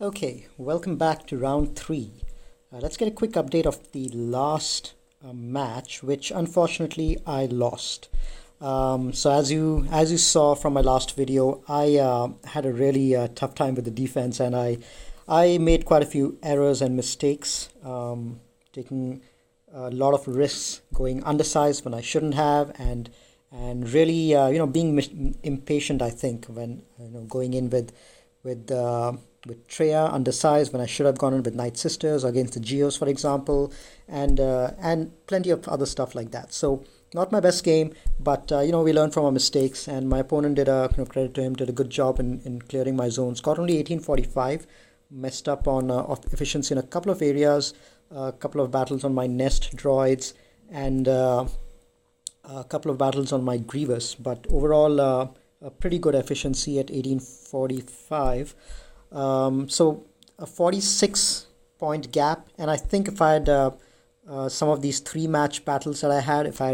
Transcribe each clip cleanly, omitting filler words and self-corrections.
Okay, welcome back to round three. Let's get a quick update of the last match, which unfortunately I lost. So as you saw from my last video, I had a really tough time with the defense, and I made quite a few errors and mistakes, taking a lot of risks, going undersized when I shouldn't have, and really being impatient. I think when going in with Treya undersized when I should have gone in with Nightsisters against the Geos, for example, and plenty of other stuff like that. So not my best game, but we learned from our mistakes, and my opponent did a credit to him, did a good job in clearing my zones. Got only 1845, messed up on efficiency in a couple of areas, a couple of battles on my nest droids, and a couple of battles on my Grievous, but overall a pretty good efficiency at 1845. So a 46 point gap, and I think if I had some of these three match battles that I had, if I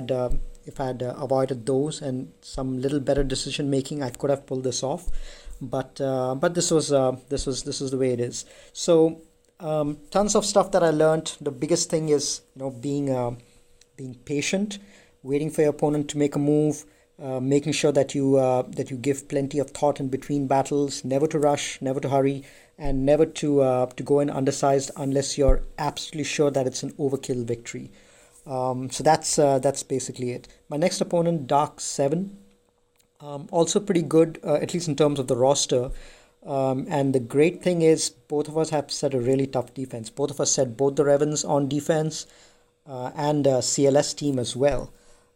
had avoided those and some little better decision making, I could have pulled this off. But this was the way it is. So tons of stuff that I learned. The biggest thing is being patient, waiting for your opponent to make a move, making sure that you give plenty of thought in between battles, never to rush, never to hurry, and never to go in undersized unless you're absolutely sure that it's an overkill victory. So that's basically it. My next opponent, Dark 7, also pretty good, at least in terms of the roster. And the great thing is both of us have set a really tough defense. Both of us set both the Revans on defense, and CLS team as well.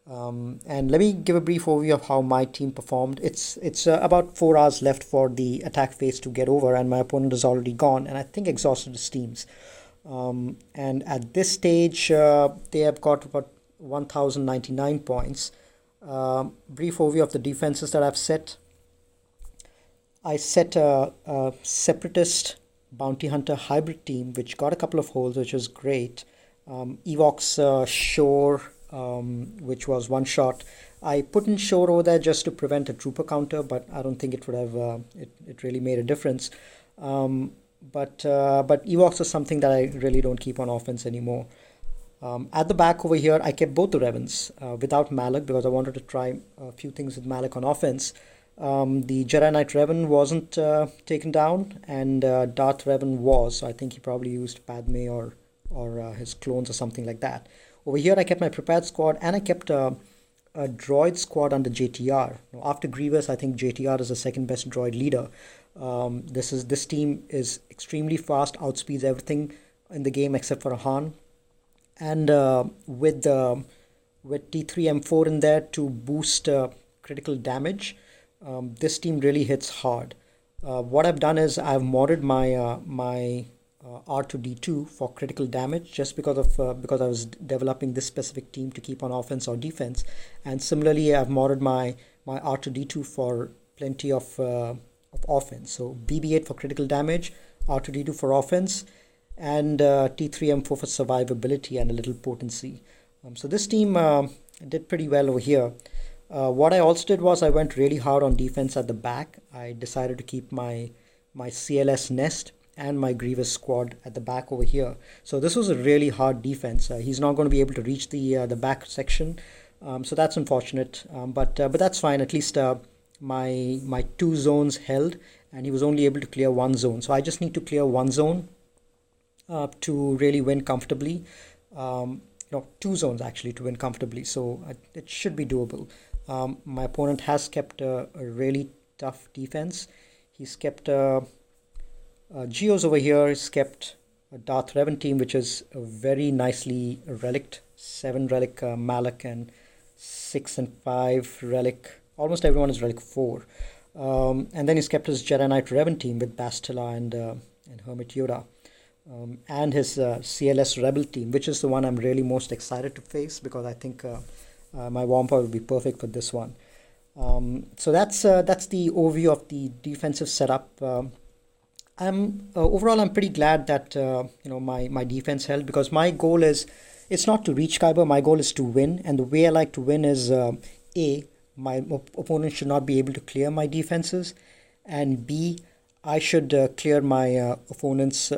And let me give a brief overview of how my team performed. It's about 4 hours left for the attack phase to get over, and my opponent is already gone, and I think exhausted his teams. And at this stage, they have got about 1,099 points. Brief overview of the defenses that I've set. I set a Separatist Bounty Hunter hybrid team, which got a couple of holes, which was great. Evox Shore, which was one shot. I put in Shore over there just to prevent a trooper counter, but I don't think it would have it really made a difference. But Evox is something that I really don't keep on offense anymore. At the back over here, I kept both the Revans without Malak because I wanted to try a few things with Malak on offense. The Jedi Knight Revan wasn't taken down, and Darth Revan was. So I think he probably used Padme or his clones or something like that. Over here, I kept my prepared squad, and I kept a droid squad under JTR. Now, after Grievous, I think JTR is the second best droid leader. This team is extremely fast, outspeeds everything in the game except for a Han, and with T3M4 in there to boost critical damage, this team really hits hard. What I've done is I've modded my R2D2 for critical damage just because I was developing this specific team to keep on offense or defense, and similarly I've modded my R2D2 for plenty of offense. So BB8 for critical damage, R2D2 for offense, and T3M4 for survivability and a little potency. So this team did pretty well over here. What I also did was I went really hard on defense at the back. I decided to keep my CLS nest and my Grievous squad at the back over here. So this was a really hard defense. He's not going to be able to reach the back section, so that's unfortunate. But that's fine. At least my two zones held, and he was only able to clear one zone. So I just need to clear one zone to really win comfortably. Two zones actually to win comfortably. So it should be doable. My opponent has kept a really tough defense. He's kept Geos over here. He's kept a Darth Revan team, which is a very nicely relict. 7 relic Malak and 6 and 5 relic. Almost everyone is relic 4. And then he's kept his Jedi Knight Revan team with Bastila and Hermit Yoda. And his CLS Rebel team, which is the one I'm really most excited to face because I think my Wampa will be perfect for this one. So that's the overview of the defensive setup. Overall I'm pretty glad that my defense held, because my goal is, it's not to reach Kyber. My goal is to win, and the way I like to win is my opponent should not be able to clear my defenses, and B, I should clear my opponent's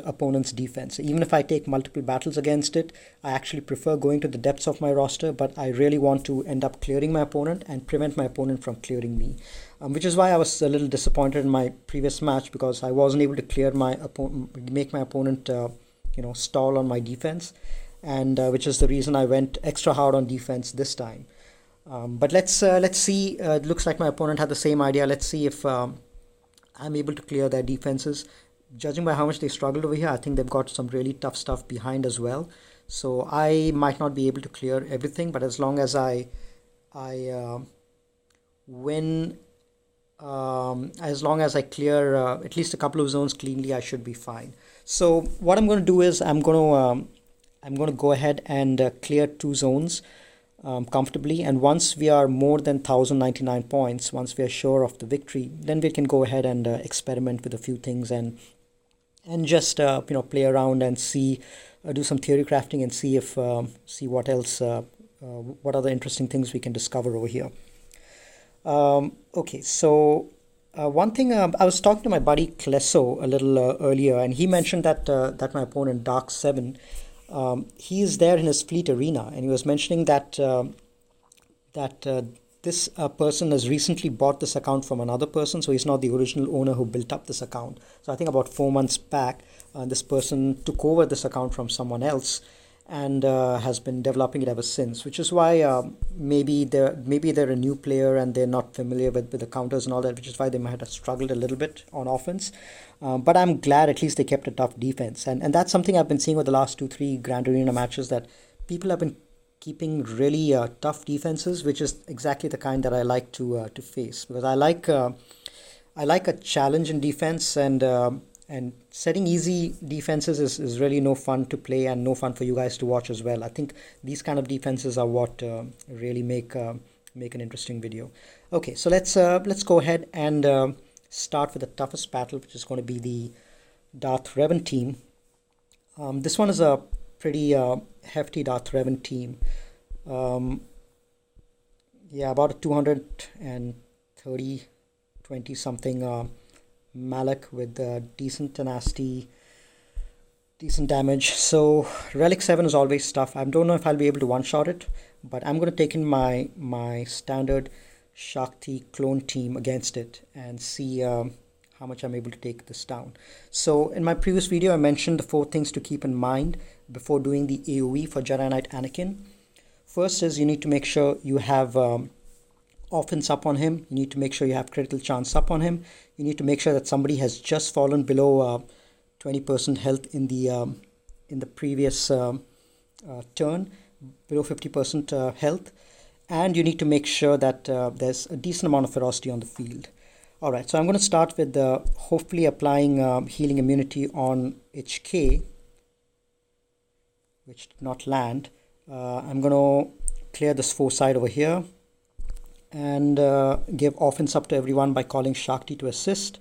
defense. Even if I take multiple battles against it, I actually prefer going to the depths of my roster, but I really want to end up clearing my opponent and prevent my opponent from clearing me. Which is why I was a little disappointed in my previous match, because I wasn't able to clear my opponent, make my opponent, stall on my defense, and which is the reason I went extra hard on defense this time. But let's see. It looks like my opponent had the same idea. Let's see if I'm able to clear their defenses. Judging by how much they struggled over here, I think they've got some really tough stuff behind as well. So I might not be able to clear everything, but as long as I win, as long as I clear at least a couple of zones cleanly, I should be fine. So what I'm going to do is I'm going to go ahead and clear 2 zones comfortably, and once we are more than 1099 points, once we are sure of the victory, then we can go ahead and experiment with a few things and just play around and see, do some theory crafting and see if see what else, what other interesting things we can discover over here. Okay, so one thing, I was talking to my buddy Klesso a little earlier, and he mentioned that that my opponent Dark 7, he is there in his fleet arena, and he was mentioning that this person has recently bought this account from another person, so he's not the original owner who built up this account. So I think about 4 months back, this person took over this account from someone else and has been developing it ever since, which is why maybe they're a new player and they're not familiar with the counters and all that, which is why they might have struggled a little bit on offense. But I'm glad at least they kept a tough defense, and that's something I've been seeing with the last 2-3 Grand Arena matches, that people have been keeping really tough defenses, which is exactly the kind that I like to face, because I like a challenge in defense, and setting easy defenses is really no fun to play and no fun for you guys to watch as well. I think these kind of defenses are what really make an interesting video. Okay, so let's go ahead and start with the toughest battle, which is going to be the Darth Revan team. This one is a pretty hefty Darth Revan team. Yeah, about a 230, 20 something Malak with decent tenacity, decent damage. So Relic 7 is always tough. I don't know if I'll be able to one-shot it, but I'm going to take in my standard Shakti clone team against it and see how much I'm able to take this down. So in my previous video, I mentioned the 4 things to keep in mind before doing the AoE for Jedi Knight Anakin. First is you need to make sure you have offense up on him. You need to make sure you have critical chance up on him. You need to make sure that somebody has just fallen below 20% health in the previous turn, below 50% health, and you need to make sure that there's a decent amount of ferocity on the field. Alright, so I'm going to start with hopefully applying healing immunity on HK, which did not land. I'm going to clear this foresight over here and give offense up to everyone by calling Shakti to assist.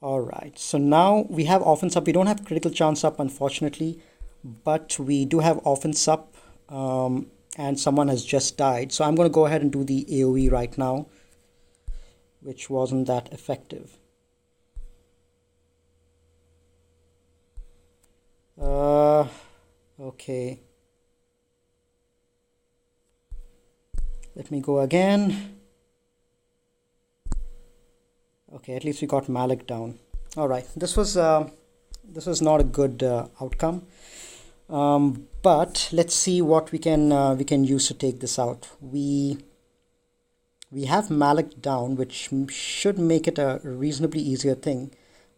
Alright, so now we have offense up. We don't have critical chance up, unfortunately, but we do have offense up, and someone has just died. So I'm going to go ahead and do the AoE right now, which wasn't that effective. Okay. Let me go again. Okay, at least we got Malak down. Alright, this was not a good outcome. But let's see what we can use to take this out. We have Malak down, which should make it a reasonably easier thing.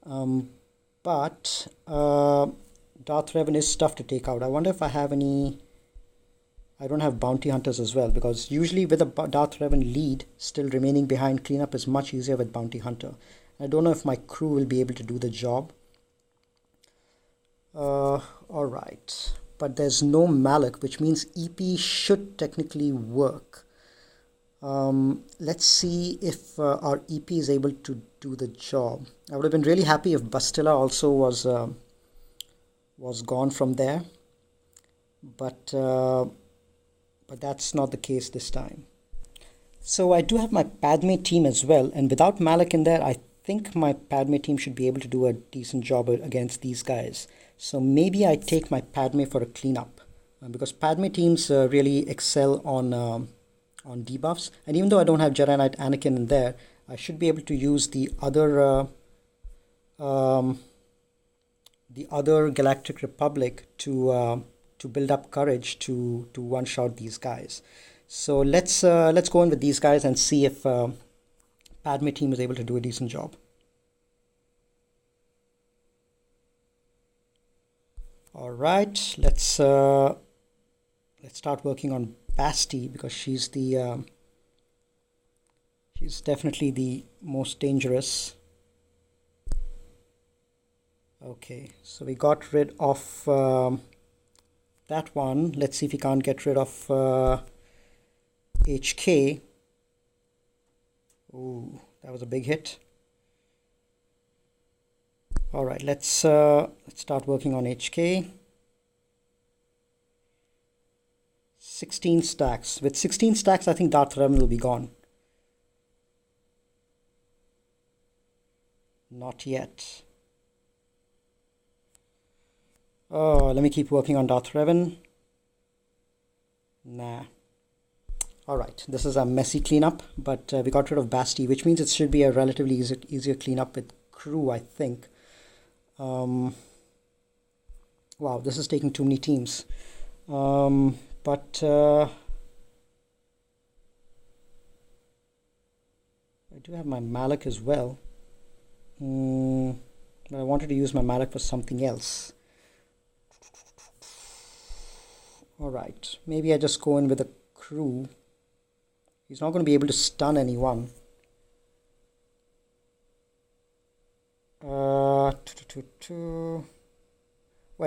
But Darth Revan is tough to take out. I wonder if I have any. I don't have bounty hunters as well, because usually with a Darth Revan lead still remaining behind, cleanup is much easier with bounty hunter. I don't know if my crew will be able to do the job. Alright, but there's no Malak, which means EP should technically work. Let's see if our EP is able to do the job. I would have been really happy if Bastilla also was gone from there, but that's not the case this time. So I do have my Padme team as well, and without Malik in there, I think my Padme team should be able to do a decent job against these guys. So maybe I take my Padme for a cleanup, because Padme teams really excel on debuffs. And even though I don't have Jedi Knight Anakin in there, I should be able to use the other Galactic Republic to build up courage to one shot these guys. So let's go in with these guys and see if Padme team is able to do a decent job. All right, let's start working on Basti, because she's definitely the most dangerous. Okay, so we got rid of that one. Let's see if we can't get rid of HK. Ooh, that was a big hit. All right, let's start working on HK. 16 stacks. With 16 stacks, I think Darth Revan will be gone. Not yet. Oh, let me keep working on Darth Revan. Nah. Alright, this is a messy cleanup, but we got rid of Basti, which means it should be a relatively easier cleanup with crew, I think. Wow, this is taking too many teams. But I do have my Malak as well. But I wanted to use my Malak for something else. Alright, maybe I just go in with a crew. He's not going to be able to stun anyone. Well,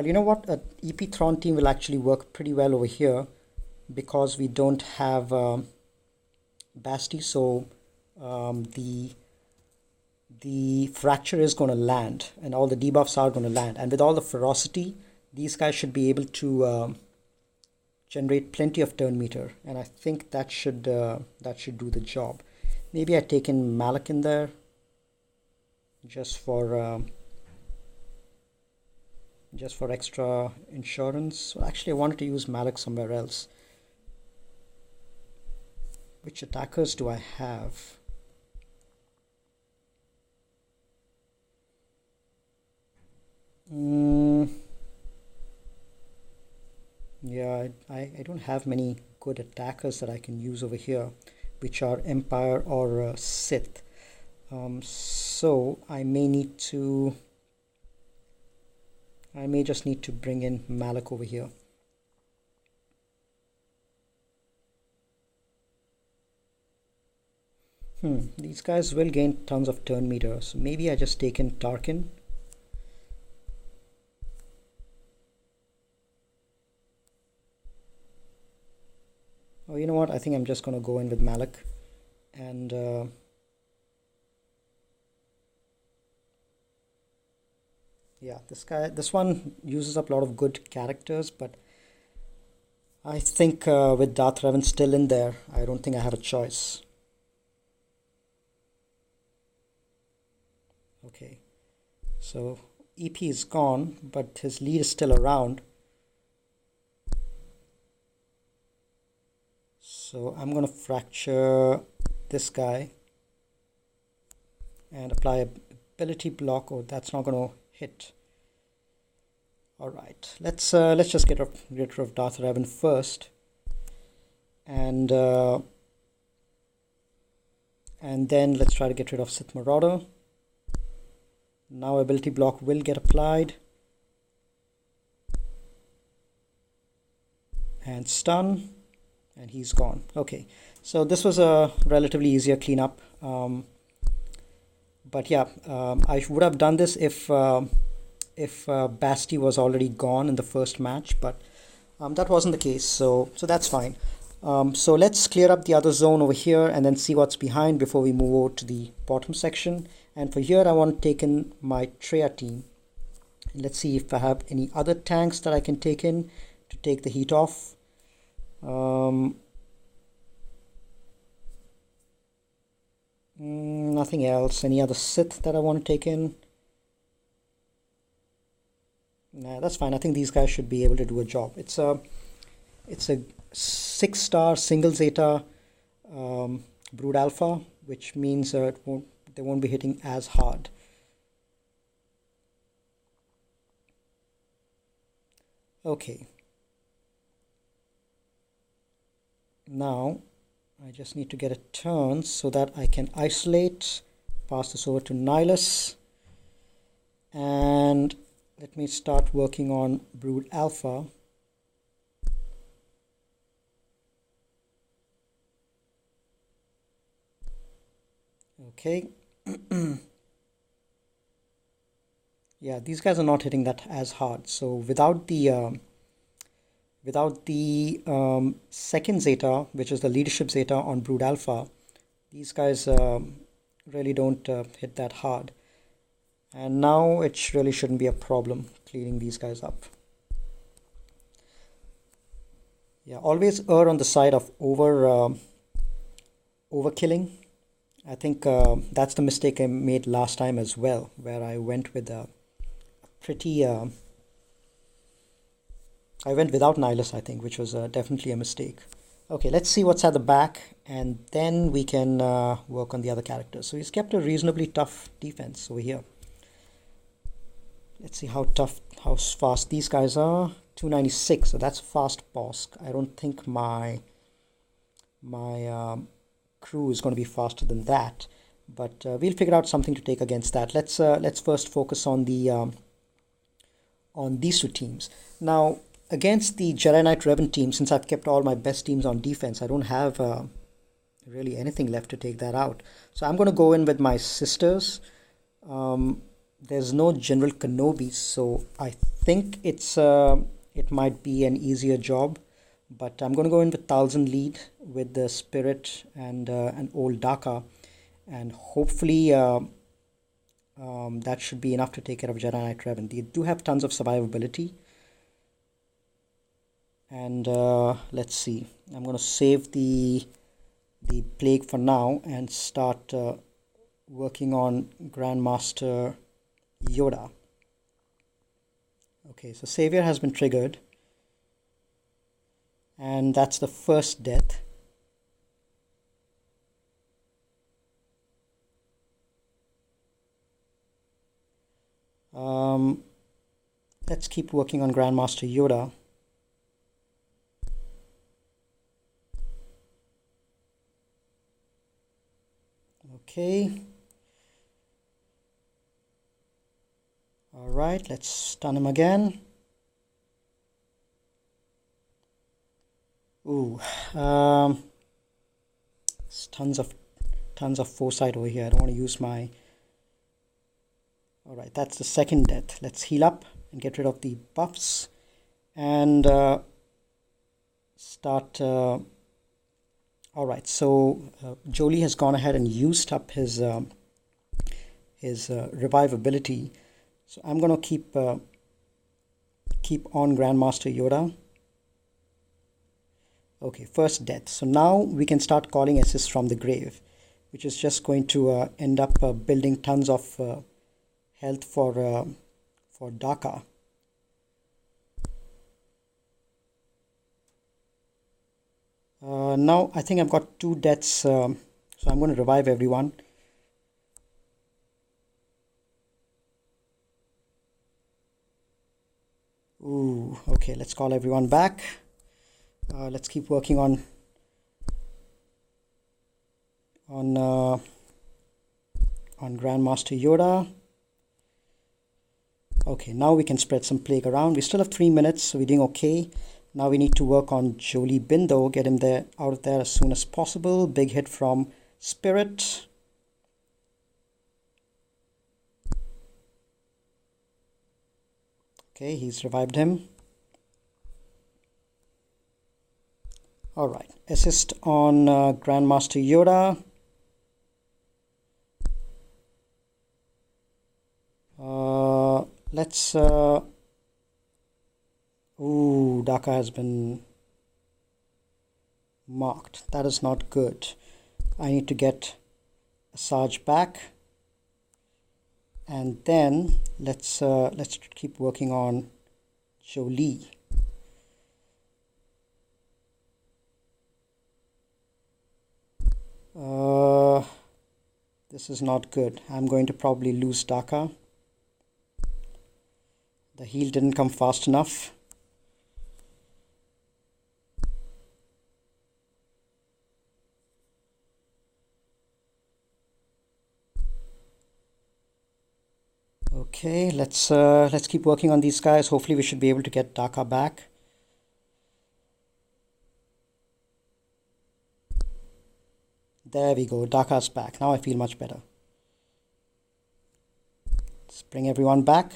you know what? An EP Thrawn team will actually work pretty well over here, because we don't have Basti, so the fracture is going to land, and all the debuffs are going to land. And with all the ferocity, these guys should be able to generate plenty of turn meter, and I think that should do the job. Maybe I take in Malak in there just for extra insurance. Well, actually, I wanted to use Malak somewhere else. Which attackers do I have? Yeah, I don't have many good attackers that I can use over here, which are Empire or Sith. So I may just need to bring in Malak over here. These guys will gain tons of turn meter, so maybe I just take in Tarkin. Oh, you know what? I think I'm just going to go in with Malak, and yeah, this one uses up a lot of good characters, but I think with Darth Revan still in there, I don't think I have a choice. Okay, so EP is gone, but his lead is still around. So I'm going to fracture this guy and apply a ability block. Oh, that's not going to hit. All right, let's just get rid of Darth Revan first, and then let's try to get rid of Sith Marauder. Now ability block will get applied, and stun, and he's gone. Okay, so this was a relatively easier cleanup, but yeah, I would have done this if Basti was already gone in the first match, but that wasn't the case, so that's fine. So let's clear up the other zone over here and then see what's behind before we move over to the bottom section. And for here I want to take in my Treya team. Let's see if I have any other tanks that I can take in to take the heat off. Nothing else. Any other Sith that I want to take in? Nah, that's fine. I think these guys should be able to do a job. It's a 6-star single Zeta Brood Alpha, which means they won't be hitting as hard. Okay. Now I just need to get a turn so that I can isolate, pass this over to Nihilus, and let me start working on Brood Alpha. Okay. Yeah, these guys are not hitting that as hard. So without the second Zeta, which is the leadership Zeta on Brood Alpha, these guys really don't hit that hard. And now it really shouldn't be a problem cleaning these guys up. Yeah, always err on the side of overkilling. I think that's the mistake I made last time as well, where I went with a pretty... I went without Nihilus, I think, which was definitely a mistake. Okay, let's see what's at the back, and then we can work on the other characters. So he's kept a reasonably tough defense over here. Let's see how fast these guys are. 296, so that's fast boss. I don't think my crew is going to be faster than that, but we'll figure out something to take against that. Let's first focus on these two teams. Now, against the Jedi Knight Revan team, since I've kept all my best teams on defense, I don't have really anything left to take that out. So I'm going to go in with my sisters. There's no General Kenobi, so I think it might be an easier job. But I'm going to go in with 1000 lead with the Spirit and an old Daka, and hopefully that should be enough to take care of Jedi Knight Revan. They do have tons of survivability. And let's see. I'm going to save the Plague for now and start working on Grandmaster Yoda. Okay, so Savior has been triggered. And that's the first death. Let's keep working on Grandmaster Yoda. Okay. All right, let's stun him again. Ooh, tons of foresight over here. I don't want to use my... All right, that's the second death. Let's heal up and get rid of the buffs and start... All right, so Jolie has gone ahead and used up his revivability. So I'm going to keep on Grandmaster Yoda. Okay, first death. So now we can start calling assists from the grave, which is just going to end up building tons of health for Daka. Now I think I've got 2 deaths, so I'm going to revive everyone. Ooh, okay, let's call everyone back. Let's keep working on Grandmaster Yoda. Okay, now we can spread some plague around. We still have 3 minutes, so we're doing okay. Now we need to work on Jolie Bindo, get him out of there as soon as possible. Big hit from Spirit. Okay, he's revived him. All right, assist on Grandmaster Yoda. Let's... Ooh, Daka has been marked. That is not good. I need to get Asajj back, and then let's keep working on Jolee. This is not good. I'm going to probably lose Daka. The heal didn't come fast enough. Okay, let's keep working on these guys. Hopefully we should be able to get Daka back. There we go, Daka's back. Now I feel much better. Let's bring everyone back.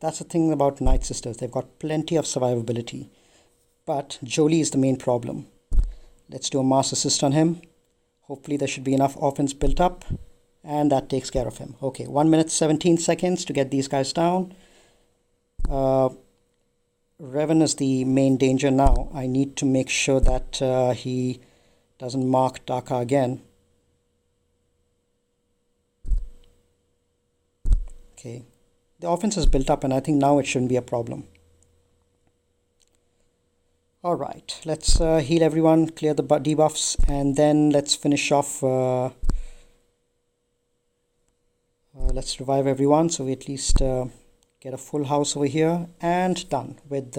That's the thing about Nightsisters. They've got plenty of survivability. But Jolee is the main problem. Let's do a mass assist on him. Hopefully there should be enough offense built up. And that takes care of him. Okay, 1 minute 17 seconds to get these guys down. Revan is the main danger now. I need to make sure that he doesn't mark Daka again. Okay, the offense is built up and I think now it shouldn't be a problem. Alright, let's heal everyone, clear the debuffs, and then let's finish off. Let's revive everyone so we at least get a full house over here, and done. With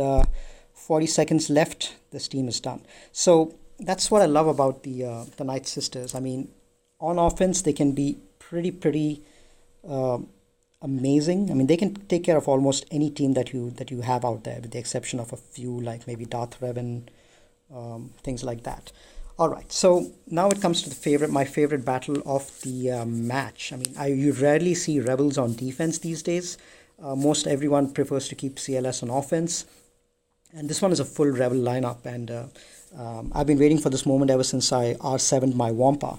40 seconds left, this team is done. So that's what I love about the Nightsisters. I mean, on offense they can be pretty amazing. I mean, they can take care of almost any team that you have out there, with the exception of a few like maybe Darth Revan, things like that. All right, so now it comes to my favorite battle of the match. I mean, you rarely see Rebels on defense these days. Most everyone prefers to keep CLS on offense, and this one is a full Rebel lineup, and I've been waiting for this moment ever since I R7'd my Wampa.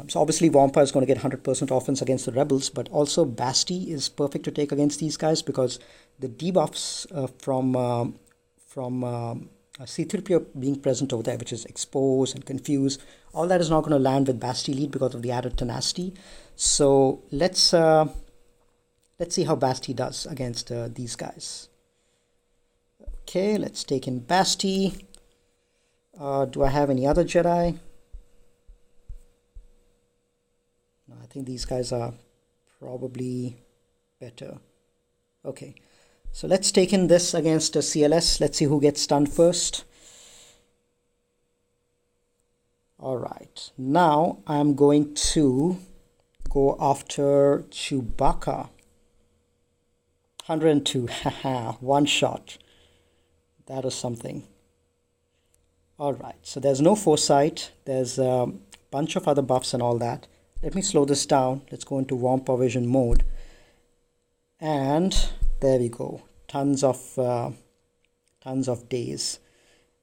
So obviously Wampa is going to get 100% offense against the Rebels, but also Basti is perfect to take against these guys because the debuffs from C-3PO being present over there, which is expose and confuse, all that is not going to land with Basti lead because of the added tenacity. So let's see how Basti does against these guys. Okay, let's take in Basti. Do I have any other Jedi? No, I think these guys are probably better. Okay, so let's take in this against CLS. Let's see who gets stunned first. Alright, now I'm going to go after Chewbacca. 102, haha, one shot. That is something. Alright, so there's no foresight. There's a bunch of other buffs and all that. Let me slow this down. Let's go into Wampa Vision mode. And there we go. Tons of days.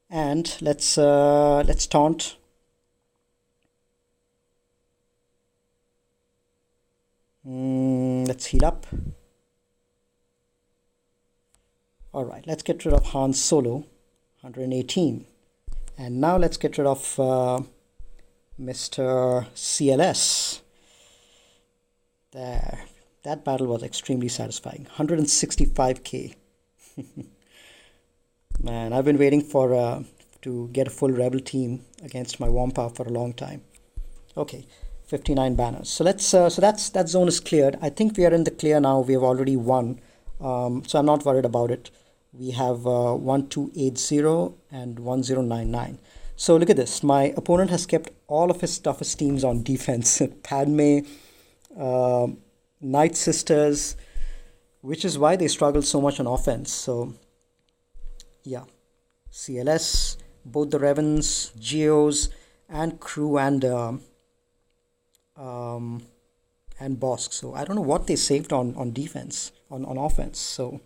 And let's taunt. Let's heal up. Alright, let's get rid of Han Solo. 118. And now let's get rid of Mr. CLS. There. That battle was extremely satisfying. 165k. Man, I've been waiting for to get a full Rebel team against my Wampa for a long time. Okay, 59 banners. So let's that zone is cleared. I think we are in the clear now. We have already won. So I'm not worried about it. We have 1280 and 1099. So look at this. My opponent has kept all of his toughest teams on defense. Padme, Nightsisters, which is why they struggle so much on offense. So yeah, CLS, both the Revans, Geos, and crew, and Bosk. So I don't know what they saved on defense, on offense. So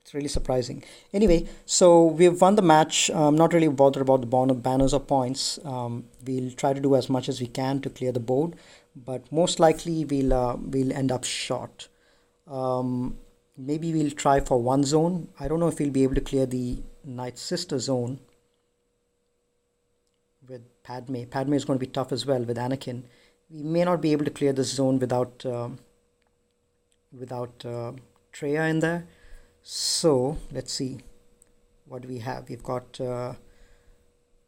it's really surprising. Anyway, so we've won the match. I'm not really bothered about the banners or points. We'll try to do as much as we can to clear the board, but most likely we'll end up short. Maybe we'll try for one zone. I don't know if we'll be able to clear the Nightsister zone with Padme. Padme is going to be tough as well with Anakin. we may not be able to clear this zone without Treya in there. So let's see what do we have. We've got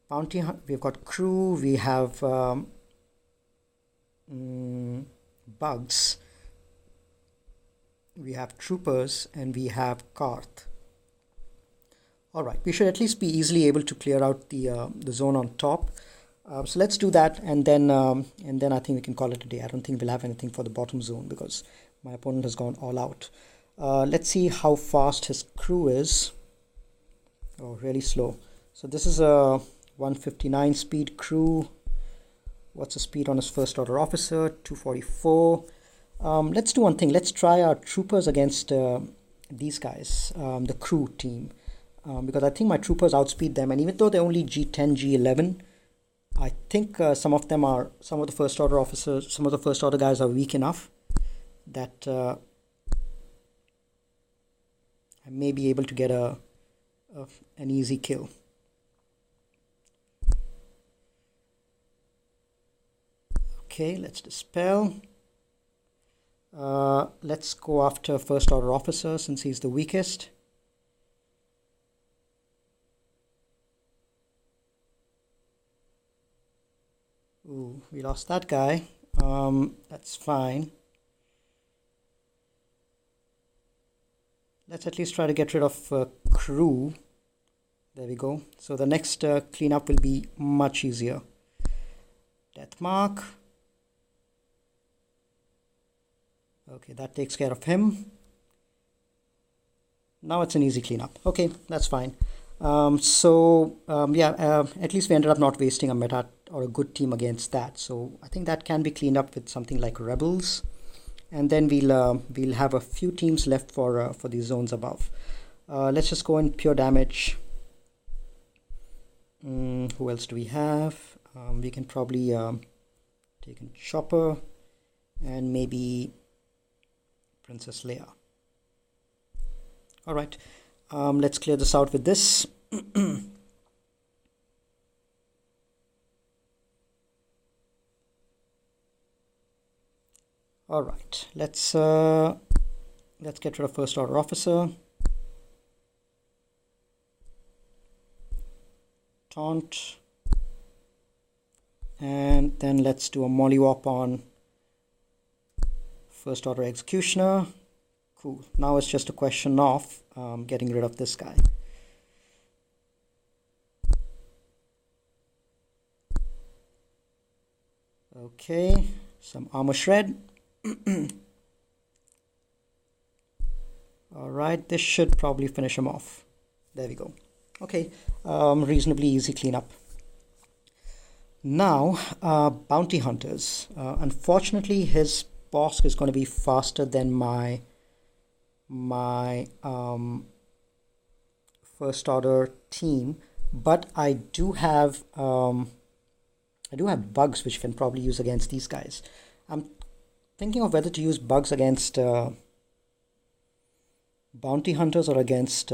bounty hunt, we've got crew, we have bugs, we have troopers, and we have Karth. All right, we should at least be easily able to clear out the zone on top. So let's do that, and then I think we can call it a day. I don't think we'll have anything for the bottom zone because my opponent has gone all out. Let's see how fast his crew is. Oh, really slow. So this is a 159 speed crew. What's the speed on his first order officer? 244. Let's do one thing. Let's try our troopers against these guys, the crew team, because I think my troopers outspeed them. And even though they're only G10, G11, I think some of the first order officers, some of the first order guys are weak enough that I may be able to get an easy kill. Okay, let's dispel. Let's go after first order officer since he's the weakest. Ooh, we lost that guy. That's fine. Let's at least try to get rid of crew. There we go. So the next cleanup will be much easier. Death mark. Okay, that takes care of him. Now it's an easy cleanup. Okay, that's fine. At least we ended up not wasting a meta or a good team against that. So I think that can be cleaned up with something like rebels, and then we'll have a few teams left for these zones above. Let's just go in pure damage. Who else do we have? We can probably take a Chopper and maybe Princess Leia. All right, let's clear this out with this. All right, let's get rid of first order officer. Taunt, and then let's do a mollywop on first order executioner. Cool. Now it's just a question of getting rid of this guy. Okay, some armor shred. All right, this should probably finish him off. There we go. Okay, reasonably easy cleanup. Now, bounty hunters. Unfortunately, his boss is going to be faster than my first order team, but I do have bugs which can probably use against these guys. I'm thinking of whether to use bugs against bounty hunters or against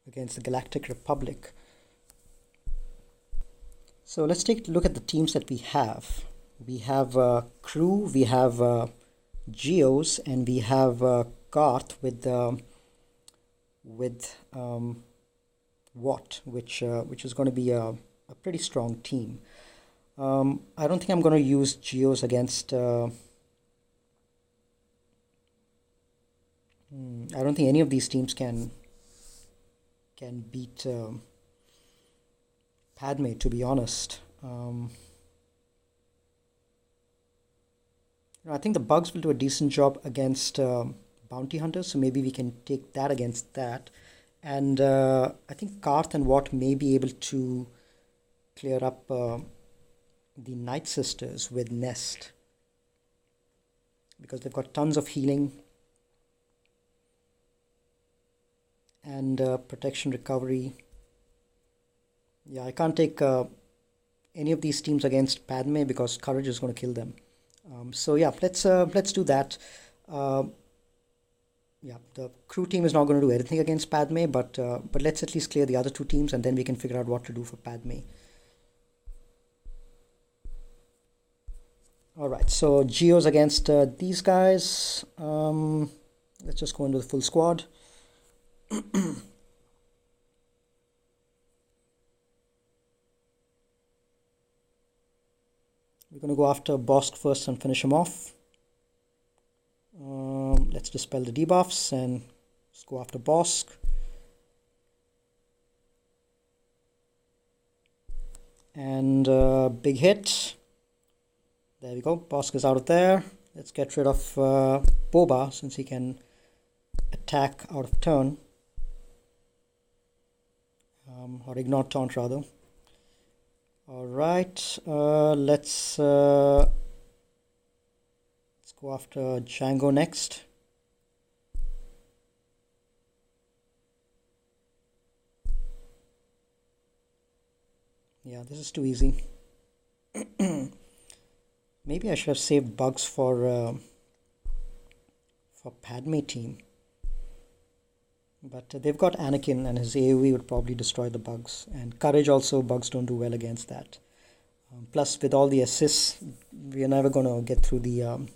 against the Galactic Republic. So let's take a look at the teams that we have. We have crew, we have Geos, and we have Karth with Watt, which is going to be a pretty strong team. I don't think I'm going to use Geos against. I don't think any of these teams can beat Padme, to be honest. I think the bugs will do a decent job against bounty hunters, so maybe we can take that against that. And I think Karth and Watt may be able to clear up the Nightsisters with Nest, because they've got tons of healing and protection recovery. Yeah, I can't take any of these teams against Padme because courage is going to kill them. So yeah, let's do that. yeah, the crew team is not going to do anything against Padme, but let's at least clear the other two teams, and then we can figure out what to do for Padme. All right, so Geo's against these guys. Let's just go into the full squad. We're going to go after Bosk first and finish him off. Let's dispel the debuffs and let's go after Bosk. And big hit. There we go. Bosk is out of there. Let's get rid of Boba since he can attack out of turn. Or ignore taunt rather. Alright, let's go after Django next. Yeah, this is too easy. Maybe I should have saved bugs for Padme team. But they've got Anakin, and his AoE would probably destroy the bugs. And courage also, bugs don't do well against that. Plus, with all the assists, we are never going to get through the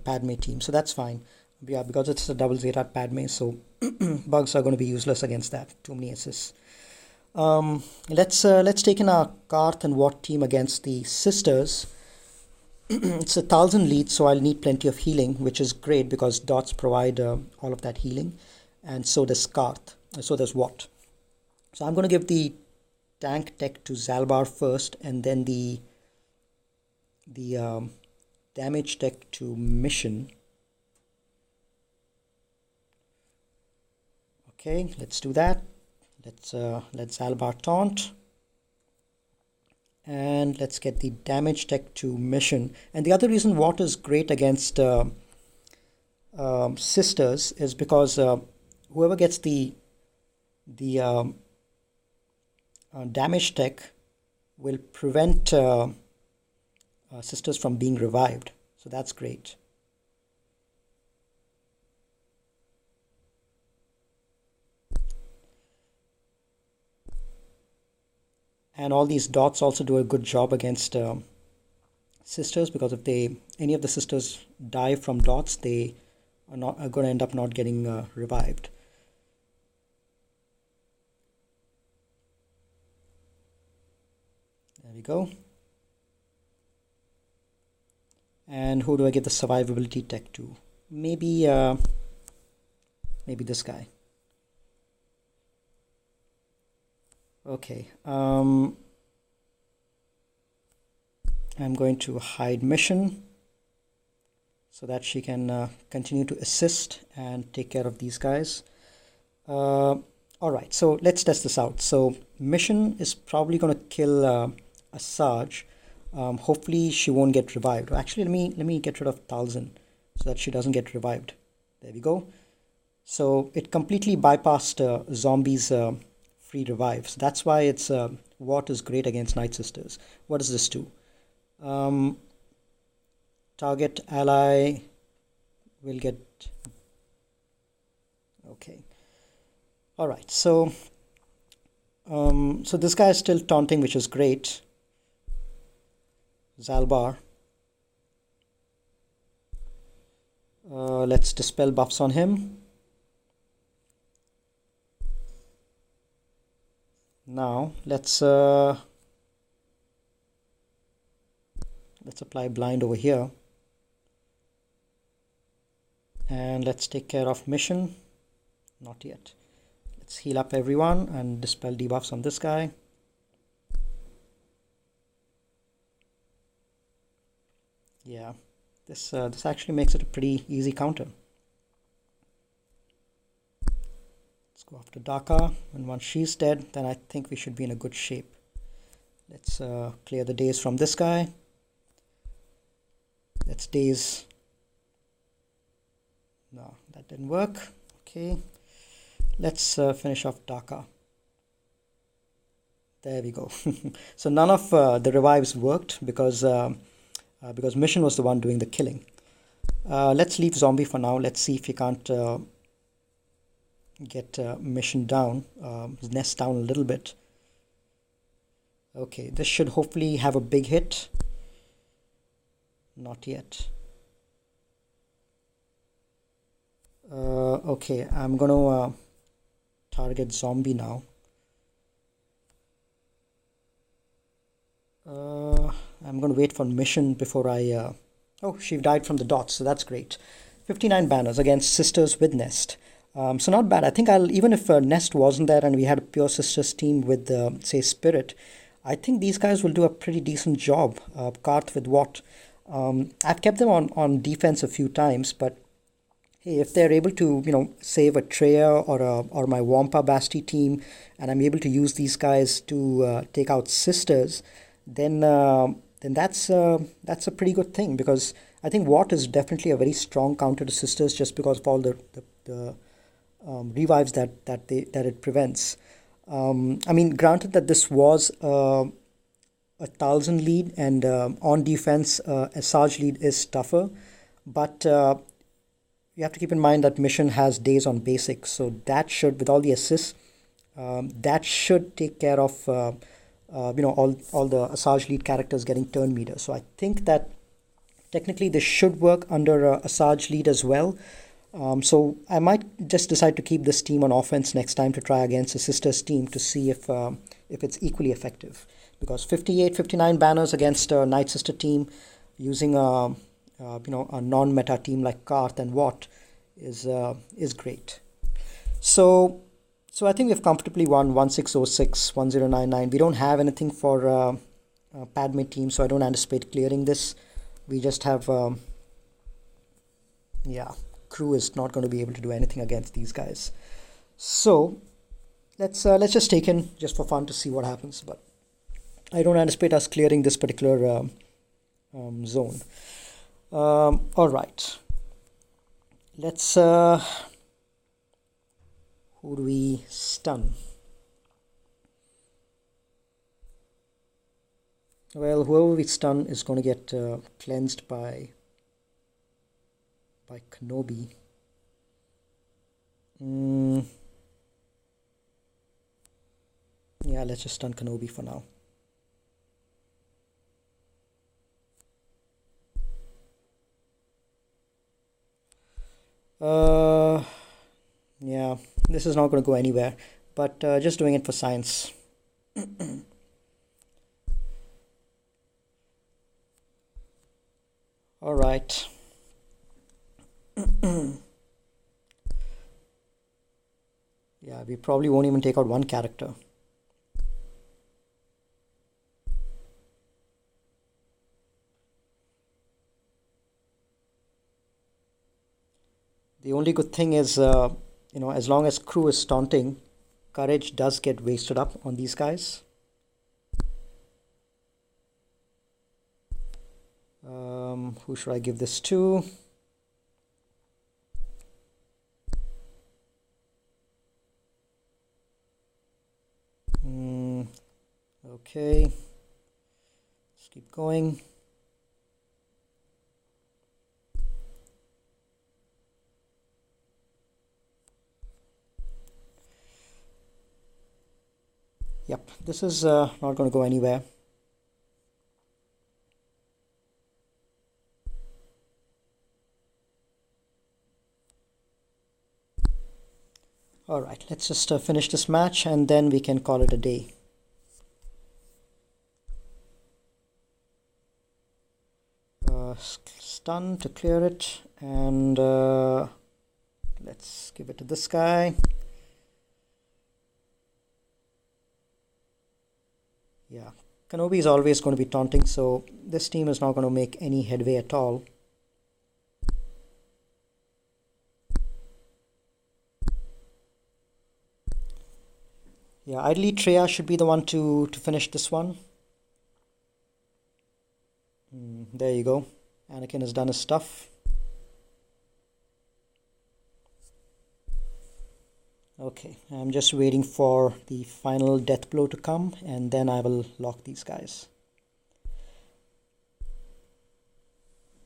Padme team. So that's fine. Yeah, because it's a double Zeta Padme, so bugs are going to be useless against that. Too many assists. Let's take in our Karth and Watt team against the sisters. It's 1,000 leads, so I'll need plenty of healing, which is great because dots provide all of that healing. And so does Karth, so does Watt. So I'm going to give the tank tech to Zalbar first, and then the damage tech to Mission. Okay, let's do that. Let's let Zalbar taunt. And let's get the damage tech to Mission. And the other reason Watt is great against sisters is because whoever gets the damage tech will prevent sisters from being revived. So that's great. And all these dots also do a good job against sisters, because if any of the sisters die from dots, they are going to end up not getting revived. There we go. And who do I give the survivability tech to? Maybe this guy. Okay. I'm going to hide Mission so that she can continue to assist and take care of these guys. All right, so let's test this out. So Mission is probably going to kill Asajj. Hopefully she won't get revived. Actually, let me get rid of 1,000 so that she doesn't get revived. There we go. So it completely bypassed zombies free revives. That's why it's Watt is great against Nightsisters. What does this do? Target ally will get... Okay. All right. So so this guy is still taunting, which is great. Zalbar. Let's dispel buffs on him. Now let's apply blind over here, and let's take care of Mission. Not yet. Let's heal up everyone and dispel debuffs on this guy. Yeah, this actually makes it a pretty easy counter. Let's go after Daka, and once she's dead, then I think we should be in a good shape. Let's clear the daze from this guy. Let's daze. No, that didn't work. Okay, let's finish off Daka. There we go. So none of the revives worked because Mission was the one doing the killing. Let's leave zombie for now. Let's see if we can't get mission down, nest down a little bit. Okay, this should hopefully have a big hit. Not yet. Okay, I'm gonna target zombie now. I'm gonna wait for mission before I oh, she died from the dots, so that's great. 59 banners against sisters with nest. So not bad. I think I'll, even if nest wasn't there and we had a pure sisters team with say spirit, I think these guys will do a pretty decent job. Karth with what? I've kept them on defense a few times, but hey, if they're able to, save a Treya or my Wampa Basti team, and I'm able to use these guys to take out sisters, then that's a pretty good thing, because I think Watt is definitely a very strong counter to sisters just because of all the revives that it prevents. I mean, granted that this was a 1,000 lead, and on defense a Sarge lead is tougher, but you have to keep in mind that mission has days on basic, so that should, with all the assists, that should take care of all the Asajj lead characters getting turn meter. So I think that technically this should work under Asajj lead as well. So I might just decide to keep this team on offense next time to try against a sisters team to see if it's equally effective. Because 58, 59 banners against a Nightsister team using a non-meta team like Karth and Watt is great. So I think we've comfortably won 1606, 1099. We don't have anything for Padme team, so I don't anticipate clearing this. We just have crew is not going to be able to do anything against these guys. So let's just take in just for fun to see what happens. But I don't anticipate us clearing this particular zone. All right. Let's. Who do we stun? Well, whoever we stun is going to get cleansed by Kenobi. Yeah, let's just stun Kenobi for now. Yeah, this is not going to go anywhere, but just doing it for science. All right. Yeah, we probably won't even take out one character. The only good thing is, as long as crew is taunting, courage does get wasted up on these guys. Who should I give this to? Okay, let's keep going. Yep, this is not going to go anywhere. All right, let's just finish this match and then we can call it a day. Stun to clear it, and let's give it to this guy. Yeah, Kenobi is always going to be taunting, so this team is not going to make any headway at all. Yeah, ideally Treya should be the one to finish this one. There you go. Anakin has done his stuff. Okay, I'm just waiting for the final death blow to come, and then I will lock these guys.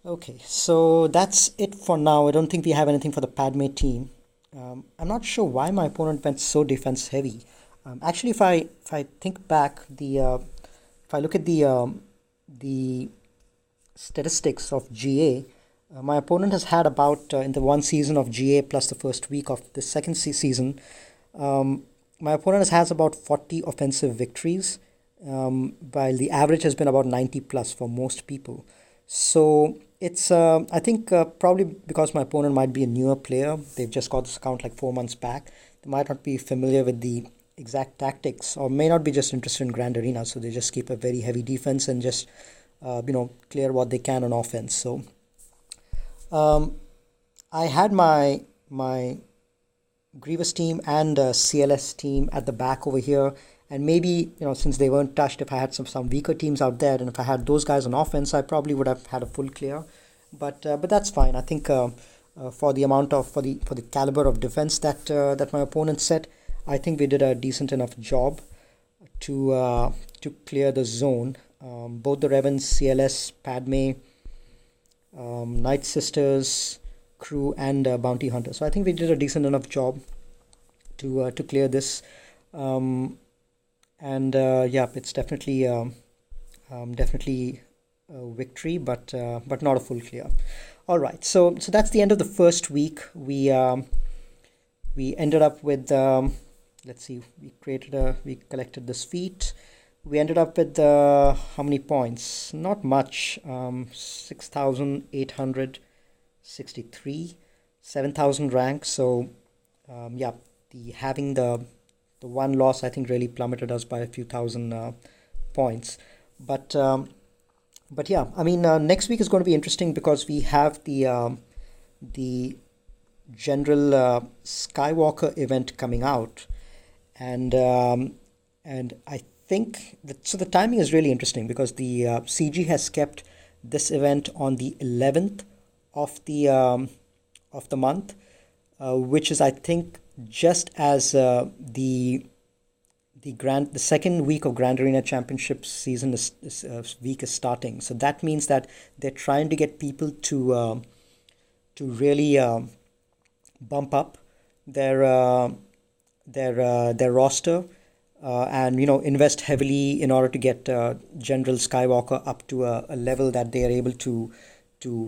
Okay, so that's it for now. I don't think we have anything for the Padme team. I'm not sure why my opponent went so defense heavy. Actually, if I think back, the if I look at the statistics of GA, my opponent has had about in the one season of GA plus the first week of the second season, my opponent has about 40 offensive victories, while the average has been about 90 plus for most people. So it's I think probably because my opponent might be a newer player, they've just got this account like 4 months back. They might not be familiar with the exact tactics, or may not be just interested in Grand Arena, so they just keep a very heavy defense and just clear what they can on offense. So um, I had my Grievous team and CLS team at the back over here. And maybe, since they weren't touched, if I had some weaker teams out there, and if I had those guys on offense, I probably would have had a full clear. But that's fine. I think for the amount of for the caliber of defense that my opponent set, I think we did a decent enough job to clear the zone. Both the Revens, CLS, Padme, Night Sisters, crew, and Bounty Hunter. So I think we did a decent enough job to clear this. And yeah, it's definitely a victory, but not a full clear. All right, so that's the end of the first week. We ended up with let's see, we collected this feat. We ended up with how many points? Not much. 6,863, 7,000 rank. So yeah, having the one loss, I think, really plummeted us by a few thousand points. But yeah, I mean, next week is going to be interesting because we have the general Skywalker event coming out, and I think that, so the timing is really interesting because the CG has kept this event on the 11th of the month, which is, I think, just as the second week of Grand Arena Championship season week is starting. So that means that they're trying to get people to really bump up their roster, and invest heavily in order to get General Skywalker up to a level that they are able to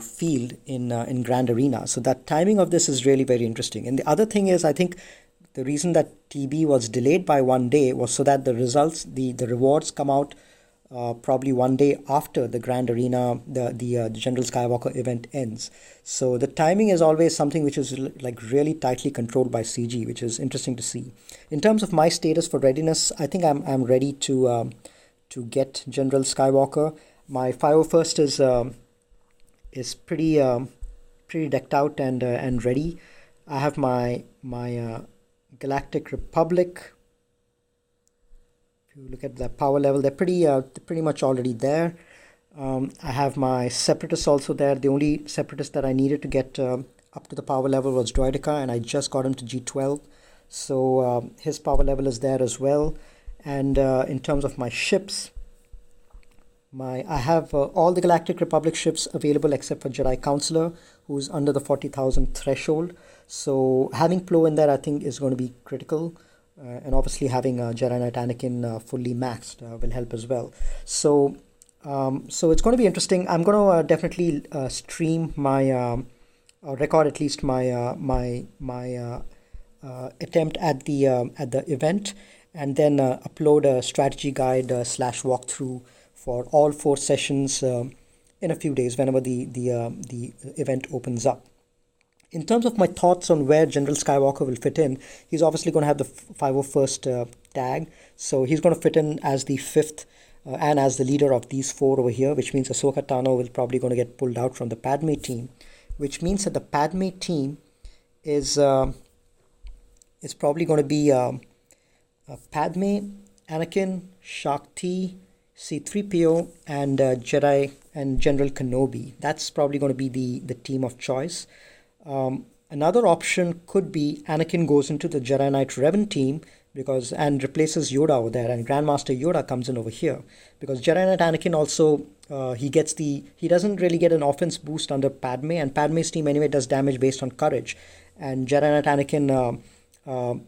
field in Grand Arena. So that timing of this is really very interesting. And the other thing is, I think the reason that TB was delayed by one day was so that the results, the rewards come out probably one day after the Grand Arena, the General Skywalker event ends. So the timing is always something which is like really tightly controlled by CG, which is interesting to see. In terms of my status for readiness, I think I'm ready to get General Skywalker. My 501st is pretty decked out and ready. I have my Galactic Republic. If you look at the power level, they're pretty much already there. I have my Separatists also there. The only Separatist that I needed to get up to the power level was Droidica, and I just got him to G12. So his power level is there as well. And in terms of my ships, I have all the Galactic Republic ships available except for Jedi Counselor, who's under the 40,000 threshold. So having Plo in there, I think, is going to be critical. And obviously having Jedi Knight Anakin fully maxed will help as well. So it's going to be interesting. I'm going to definitely stream my, or record at least my attempt at the event, and then upload a strategy guide / walkthrough for all 4 sessions in a few days whenever the event opens up. In terms of my thoughts on where General Skywalker will fit in, he's obviously going to have the 501st tag, so he's going to fit in as the 5th and as the leader of these 4 over here, which means Ahsoka Tano will probably going to get pulled out from the Padme team, which means that the Padme team is probably going to be Padme, Anakin, Shakti, C-3PO, and Jedi and General Kenobi. That's probably going to be the team of choice. Another option could be Anakin goes into the Jedi Knight Revan team, because and replaces Yoda over there, and Grandmaster Yoda comes in over here because Jedi Knight Anakin also he doesn't really get an offense boost under Padme, and Padme's team anyway does damage based on courage, and Jedi Knight Anakin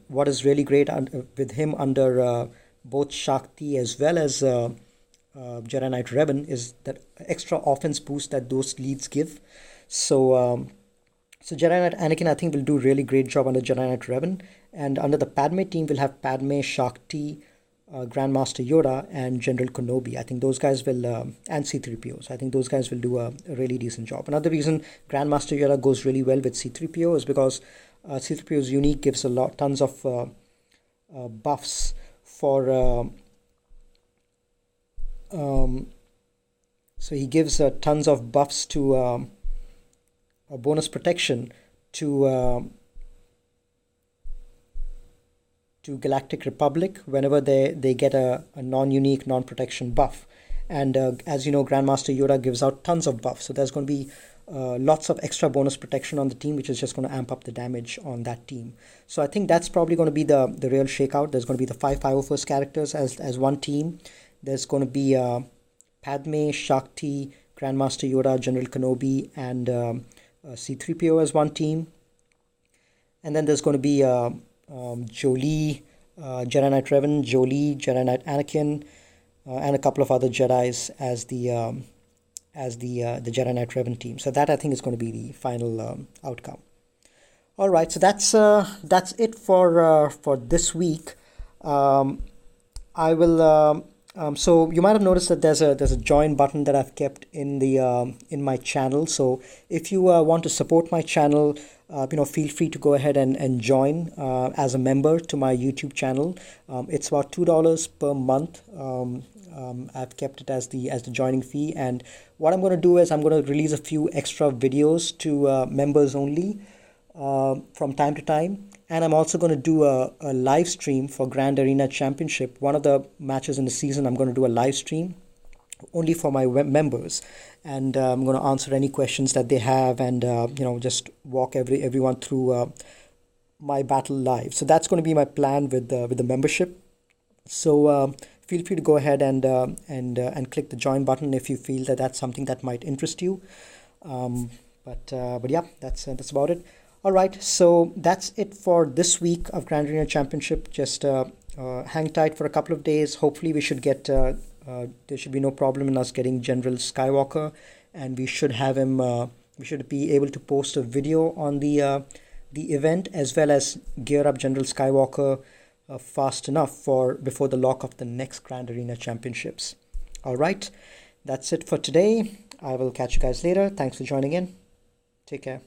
what is really great with him under both Shakti as well as Jedi Knight Revan is that extra offense boost that those leads give. So Jedi Knight Anakin, I think, will do a really great job under Jedi Knight Revan. And under the Padme team, we'll have Padme, Shakti, Grandmaster Yoda, and General Kenobi. I think those guys will, and C-3PO. So I think those guys will do a really decent job. Another reason Grandmaster Yoda goes really well with C-3PO is because C-3PO's unique gives tons of buffs for... so he gives tons of buffs to a bonus protection to Galactic Republic whenever they get a non-unique non-protection buff, and as you know, Grandmaster Yoda gives out tons of buffs, so there's going to be lots of extra bonus protection on the team, which is just going to amp up the damage on that team. So I think that's probably going to be the real shakeout. There's going to be the 501st characters as one team. There's going to be Padme, Shakti, Grandmaster Yoda, General Kenobi, and C-3PO as one team. And then there's going to be Jolee, Jedi Knight Revan, Jolee, Jedi Knight Anakin, and a couple of other Jedis as the Jedi Knight Revan team. So that, I think, is going to be the final outcome. All right, so that's it for this week. I will. So you might have noticed that there's a join button that I've kept in the in my channel. So if you want to support my channel, feel free to go ahead and join as a member to my YouTube channel. It's about $2 per month. I've kept it as the joining fee, and what I'm going to do is I'm going to release a few extra videos to members only from time to time. And I'm also going to do a live stream for Grand Arena Championship. One of the matches in the season, I'm going to do a live stream only for my members. And I'm going to answer any questions that they have and, just walk everyone through my battle live. So that's going to be my plan with the membership. So feel free to go ahead and click the join button if you feel that that's something that might interest you. But yeah, that's about it. All right, so that's it for this week of Grand Arena Championship. Just hang tight for a couple of days. Hopefully we should get, there should be no problem in us getting General Skywalker, and we should have him, we should be able to post a video on the event, as well as gear up General Skywalker fast enough before the lock of the next Grand Arena Championships. All right, that's it for today. I will catch you guys later. Thanks for joining in. Take care.